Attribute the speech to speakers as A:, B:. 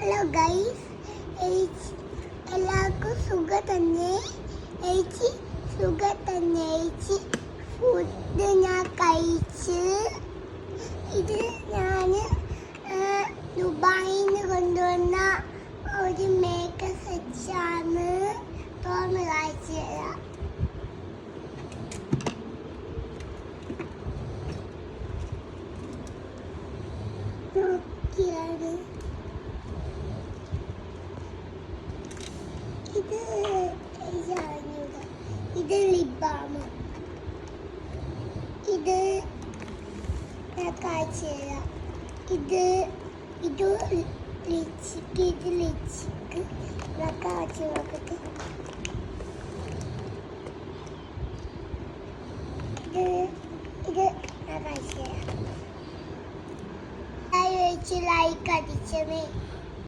A: Hello guys, എല്ലാവർക്കും സുഖം തന്നെ. ചേച്ചി സുഖം തന്നെ. ചേച്ചി ഫുഡ് ഞാൻ കഴിച്ച്. ഇത് ഞാൻ ദുബായിൽ നിന്ന് കൊണ്ടുവന്ന ഒരു മേക്കപ്പ് സെറ്റാണ്. തുറന്ന് കാഴ്ച തരാം. നോക്കിയാണ് ഇത് ലിപ് ബാം. ഇത് ഞാൻ കാഴ്ച തരാം. ഇത് ലിപ്സ്റ്റിക്ക്. ഞാൻ കാഴ്ച നോക്കട്ടെ. ഇത് ഞാൻ കാഴ്ച തരാം. ലൈക്ക് അടിച്ചമേ.